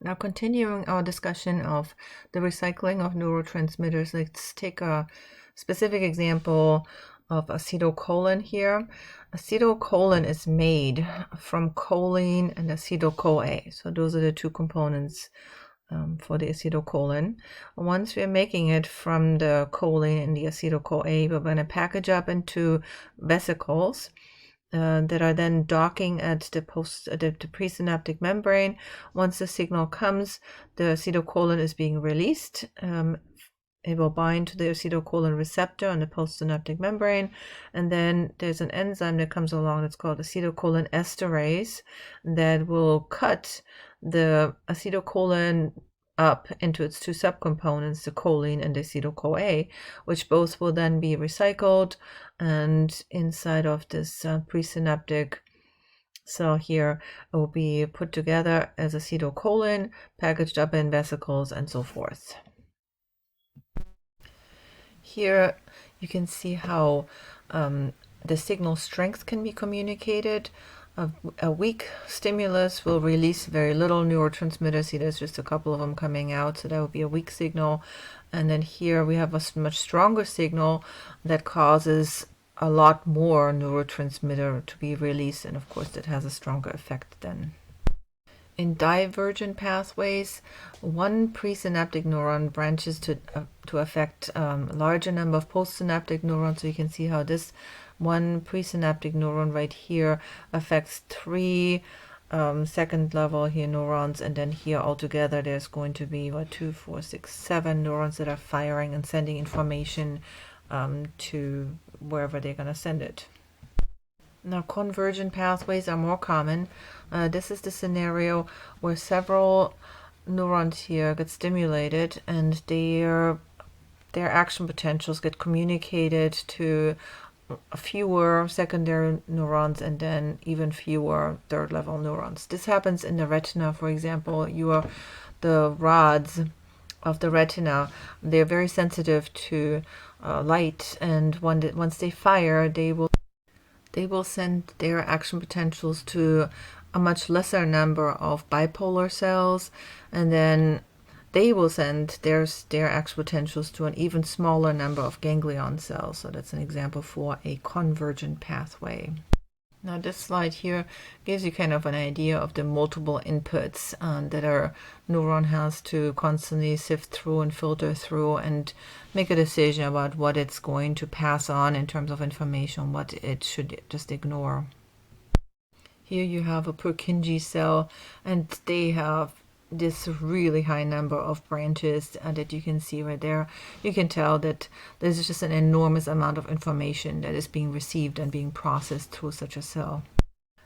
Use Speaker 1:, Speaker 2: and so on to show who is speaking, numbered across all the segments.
Speaker 1: Now, continuing our discussion of the recycling of neurotransmitters, let's take a specific example of acetylcholine here. Acetylcholine is made from choline and acetyl-CoA. So those are the two components for the acetylcholine. Once we're making it from the choline and the acetyl-CoA, we're going to package up into vesicles that are then docking at the presynaptic membrane. Once the signal comes, the acetylcholine is being released. It will bind to the acetylcholine receptor on the postsynaptic membrane, and then there's an enzyme that comes along that's called acetylcholine esterase that will cut the acetylcholine up into its two subcomponents, the choline and the acetyl-CoA, which both will then be recycled, and inside of this presynaptic cell here, it will be put together as acetylcholine, packaged up in vesicles, and so forth. Here you can see how the signal strength can be communicated. A weak stimulus will release very little neurotransmitters. See, there's just a couple of them coming out, so that would be a weak signal. And then here we have a much stronger signal that causes a lot more neurotransmitter to be released, and of course that has a stronger effect then. In divergent pathways, one presynaptic neuron branches to affect a larger number of postsynaptic neurons. So you can see how this one presynaptic neuron right here affects three second level here neurons, and then here altogether there's going to be 2, 4, 6, 7 neurons that are firing and sending information to wherever they're going to send it. Now, convergent pathways are more common. This is the scenario where several neurons here get stimulated, and their action potentials get communicated to fewer secondary neurons and then even fewer third level neurons. This happens in the retina, for example. The rods of the retina, they're very sensitive to light, and once they fire, they will send their action potentials to a much lesser number of bipolar cells, and then they will send their action potentials to an even smaller number of ganglion cells. So that's an example for a convergent pathway. Now this slide here gives you kind of an idea of the multiple inputs that our neuron has to constantly sift through and filter through and make a decision about what it's going to pass on in terms of information, what it should just ignore. Here you have a Purkinje cell, and they have this really high number of branches that you can see right there. You can tell that there's just an enormous amount of information that is being received and being processed through such a cell.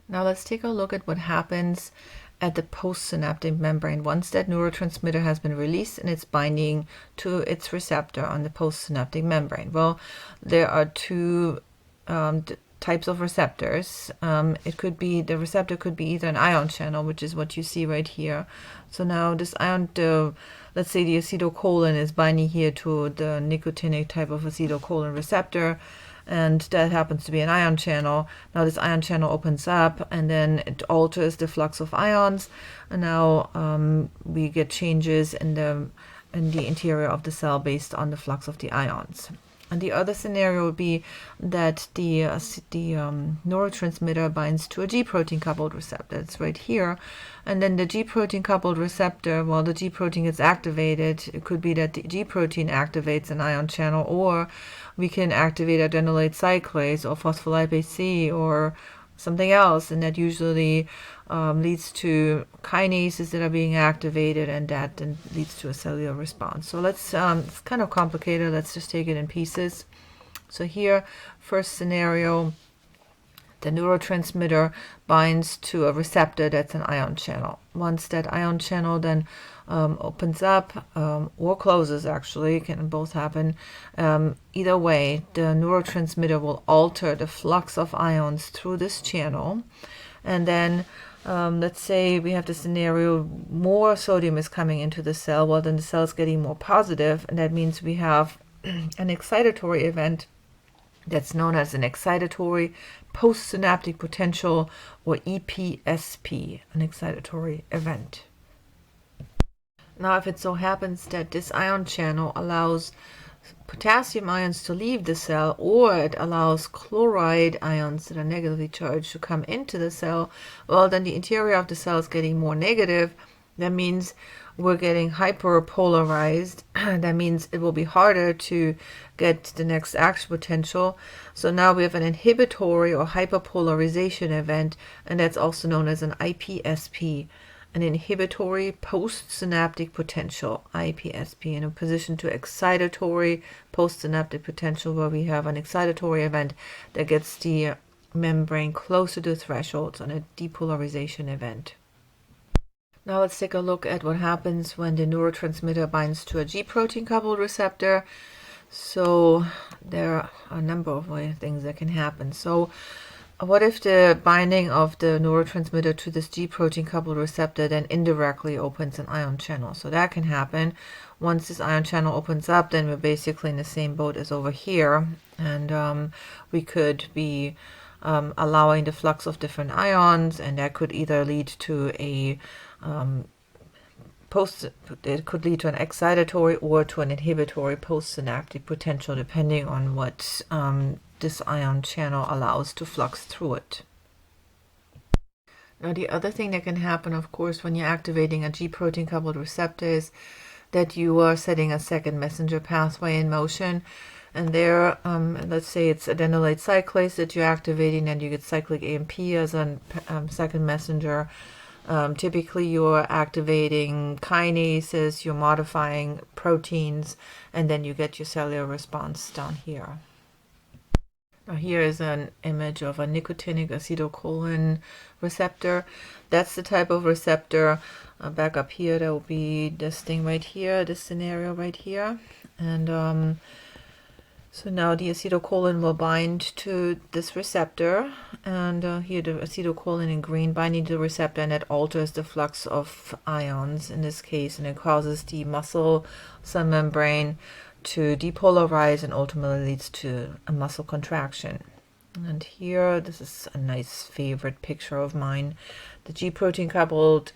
Speaker 1: Now let's take a look at what happens at the postsynaptic membrane once that neurotransmitter has been released and it's binding to its receptor on the postsynaptic membrane. Well, there are two types of receptors. The receptor could be either an ion channel, which is what you see right here. So now this ion, let's say the acetylcholine is binding here to the nicotinic type of acetylcholine receptor, and that happens to be an ion channel. Now this ion channel opens up, and then it alters the flux of ions, and now we get changes in the interior of the cell based on the flux of the ions. And the other scenario would be that the neurotransmitter binds to a Gprotein coupled receptor. It's right here. And then the Gprotein coupled receptor, while the Gprotein gets activated, it could be that the Gprotein activates an ion channel, or we can activate adenylate cyclase or phospholipase C or something else, and that usually leads to kinases that are being activated, and that then leads to a cellular response. So let's, it's kind of complicated. Let's just take it in pieces. So here, first scenario, the neurotransmitter binds to a receptor that's an ion channel. Once that ion channel then opens up or closes, actually, can both happen. Either way, the neurotransmitter will alter the flux of ions through this channel. And then let's say we have the scenario more sodium is coming into the cell. Well, then the cell is getting more positive, and that means we have an excitatory event that's known as an excitatory postsynaptic potential, or EPSP, an excitatory event. Now, if it so happens that this ion channel allows potassium ions to leave the cell, or it allows chloride ions that are negatively charged to come into the cell, well, then the interior of the cell is getting more negative. That means we're getting hyperpolarized. That means it will be harder to get the next action potential. So now we have an inhibitory or hyperpolarization event, and that's also known as an IPSP, an inhibitory postsynaptic potential, IPSP, in opposition to excitatory postsynaptic potential, where we have an excitatory event that gets the membrane closer to thresholds on a depolarization event. Now let's take a look at what happens when the neurotransmitter binds to a G-protein coupled receptor. So there are a number of things that can happen. So what if the binding of the neurotransmitter to this G-protein coupled receptor then indirectly opens an ion channel? So that can happen. Once this ion channel opens up, then we're basically in the same boat as over here, and we could be allowing the flux of different ions, and that could either lead to a it could lead to an excitatory or to an inhibitory postsynaptic potential, depending on what this ion channel allows to flux through it. Now, the other thing that can happen, of course, when you're activating a G-protein coupled receptor is that you are setting a second messenger pathway in motion. And there, let's say it's adenylate cyclase that you're activating, and you get cyclic AMP as a second messenger. Typically, you're activating kinases, you're modifying proteins, and then you get your cellular response down here. Now, here is an image of a nicotinic acetylcholine receptor. That's the type of receptor. Back up here, there will be this thing right here, this scenario right here. And so now the acetylcholine will bind to this receptor, and here the acetylcholine in green binding to the receptor, and it alters the flux of ions in this case, and it causes the muscle cell membrane to depolarize and ultimately leads to a muscle contraction. And here, this is a nice favorite picture of mine. The G-protein coupled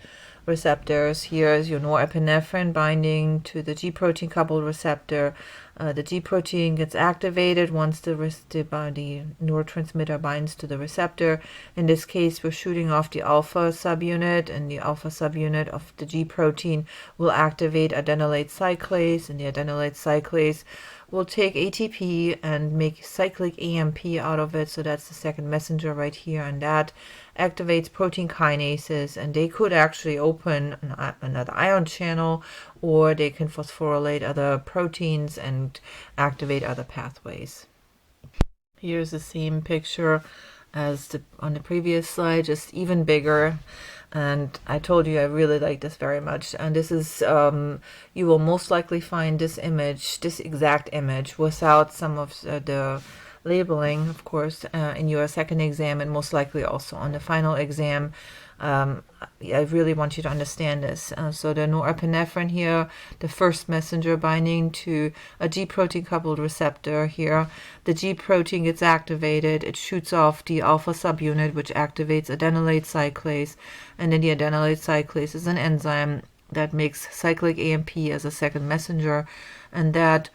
Speaker 1: receptors. Here is your norepinephrine binding to the G-protein coupled receptor. The G-protein gets activated once the neurotransmitter binds to the receptor. In this case, we're shooting off the alpha subunit, and the alpha subunit of the G-protein will activate adenylate cyclase, and the adenylate cyclase will take ATP and make cyclic AMP out of it. So that's the second messenger right here, and that activates protein kinases, and they could actually open another ion channel, or they can phosphorylate other proteins and activate other pathways. Here's the same picture as on the previous slide, just even bigger. And I told you I really like this very much. And this is, you will most likely find this image, this exact image, without some of the labeling, of course, in your second exam, and most likely also on the final exam. I really want you to understand this. So the norepinephrine here, the first messenger binding to a G-protein coupled receptor here. The G-protein gets activated. It shoots off the alpha subunit, which activates adenylate cyclase. And then the adenylate cyclase is an enzyme that makes cyclic AMP as a second messenger. And that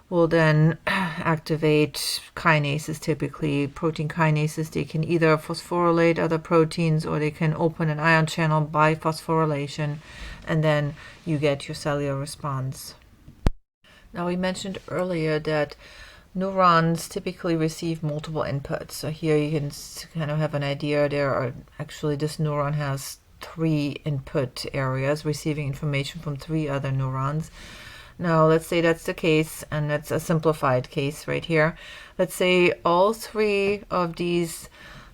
Speaker 1: will then activate kinases, typically protein kinases. They can either phosphorylate other proteins, or they can open an ion channel by phosphorylation, and then you get your cellular response. Now, we mentioned earlier that neurons typically receive multiple inputs. So here you can kind of have an idea. There are actually, this neuron has 3 input areas, receiving information from 3 other neurons. Now, let's say that's the case, and that's a simplified case right here. Let's say all 3 of these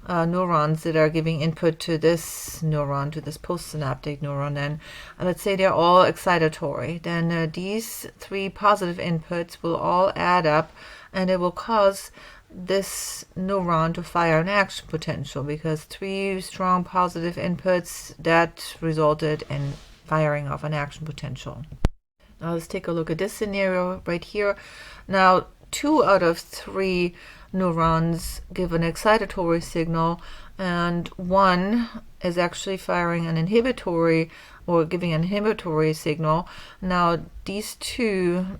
Speaker 1: neurons that are giving input to this neuron, to this postsynaptic neuron, then let's say they're all excitatory. Then these 3 positive inputs will all add up, and it will cause this neuron to fire an action potential, because 3 strong positive inputs, that resulted in firing of an action potential. Now let's take a look at this scenario right here. Now, 2 out of 3 neurons give an excitatory signal, and 1 is actually firing an inhibitory or giving an inhibitory signal, now these two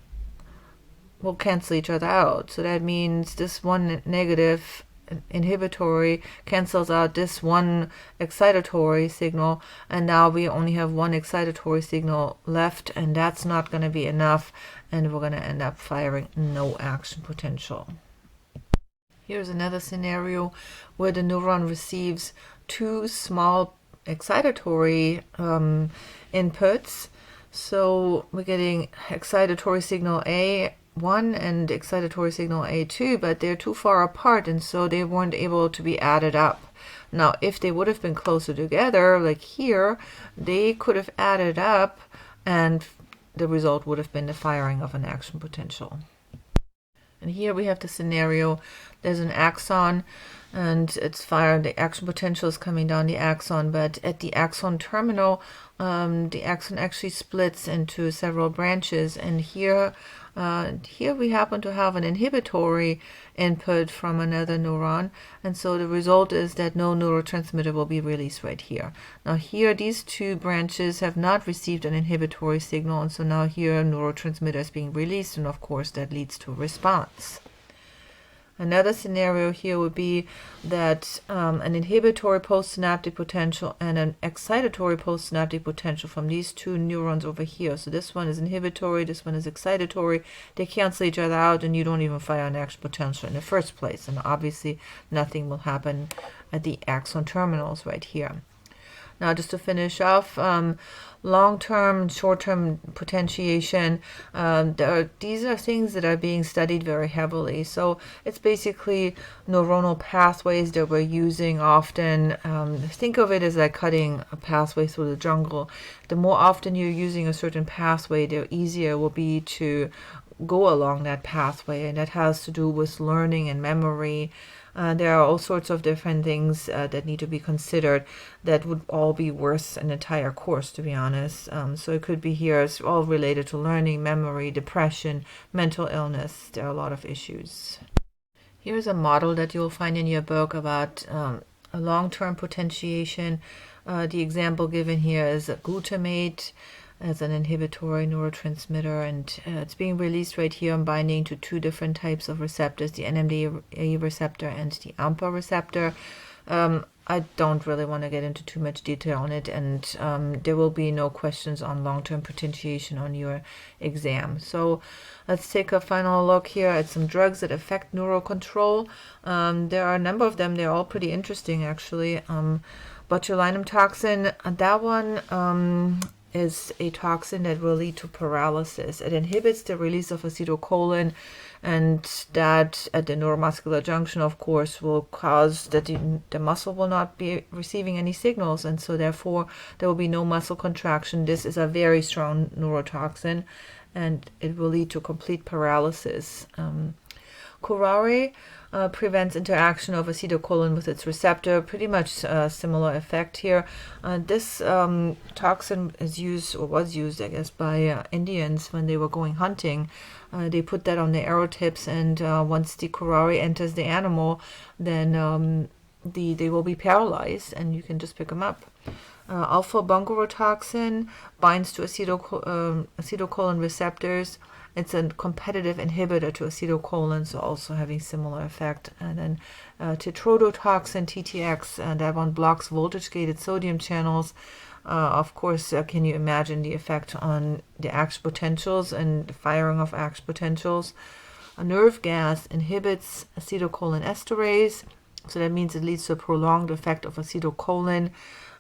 Speaker 1: will cancel each other out. So that means this one negative inhibitory cancels out this one excitatory signal, and now we only have one excitatory signal left, and that's not going to be enough, and we're going to end up firing no action potential. Here's another scenario where the neuron receives two small excitatory inputs. So we're getting excitatory signal A1 and excitatory signal A2, but they're too far apart, and so they weren't able to be added up. Now, if they would have been closer together, like here, they could have added up, and the result would have been the firing of an action potential. And here we have the scenario, there's an axon and it's fired, the action potential is coming down the axon, but at the axon terminal, the axon actually splits into several branches, and here we happen to have an inhibitory input from another neuron, and so the result is that no neurotransmitter will be released right here. Now here these two branches have not received an inhibitory signal, and so now here neurotransmitter is being released, and of course that leads to a response. Another scenario here would be that an inhibitory postsynaptic potential and an excitatory postsynaptic potential from these two neurons over here. So this one is inhibitory, this one is excitatory. They cancel each other out, and you don't even fire an action potential in the first place. And obviously nothing will happen at the axon terminals right here. Now, just to finish off, long-term, short-term potentiation, these are things that are being studied very heavily. So it's basically neuronal pathways that we're using often. Think of it as like cutting a pathway through the jungle. The more often you're using a certain pathway, the easier it will be to go along that pathway, and that has to do with learning and memory. There are all sorts of different things that need to be considered that would all be worth an entire course, to be honest. So it could be here, it's all related to learning, memory, depression, mental illness. There are a lot of issues. Here's a model that you'll find in your book about a long-term potentiation. The example given here is a glutamate as an inhibitory neurotransmitter, and it's being released right here and binding to two different types of receptors, the NMDA receptor and the AMPA receptor. I don't really want to get into too much detail on it, and there will be no questions on long-term potentiation on your exam. So let's take a final look here at some drugs that affect neurocontrol. There are a number of them. They're all pretty interesting, actually. Botulinum toxin, that one is a toxin that will lead to paralysis. It inhibits the release of acetylcholine, and that at the neuromuscular junction, of course, will cause that the muscle will not be receiving any signals, and so therefore there will be no muscle contraction. This is a very strong neurotoxin, and it will lead to complete paralysis. Curare prevents interaction of acetylcholine with its receptor. Pretty much similar effect here. This toxin is used, or was used, I guess, by Indians when they were going hunting. They put that on the arrow tips, and once the curare enters the animal, then they will be paralyzed, and you can just pick them up. Alpha-bungarotoxin binds to acetylcholine receptors. It's a competitive inhibitor to acetylcholine, so also having similar effect. And then tetrodotoxin, TTX, that one blocks voltage-gated sodium channels. Of course, can you imagine the effect on the action potentials and the firing of action potentials? A nerve gas inhibits acetylcholine esterase, so that means it leads to a prolonged effect of acetylcholine,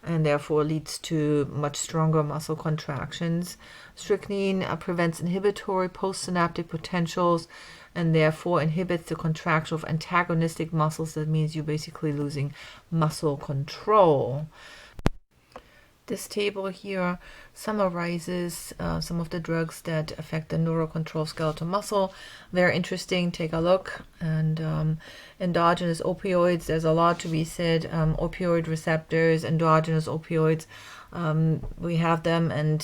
Speaker 1: and therefore leads to much stronger muscle contractions. Strychnine prevents inhibitory postsynaptic potentials, and therefore inhibits the contraction of antagonistic muscles. That means you're basically losing muscle control. This table here summarizes some of the drugs that affect the neurocontrol skeletal muscle. Very interesting, take a look. And endogenous opioids, there's a lot to be said. Opioid receptors, endogenous opioids, we have them, and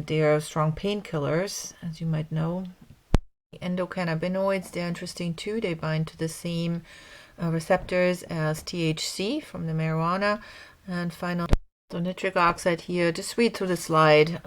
Speaker 1: they are strong painkillers, as you might know. Endocannabinoids, they're interesting too. They bind to the same receptors as THC from the marijuana. And finally, So nitric oxide here, just read through the slide.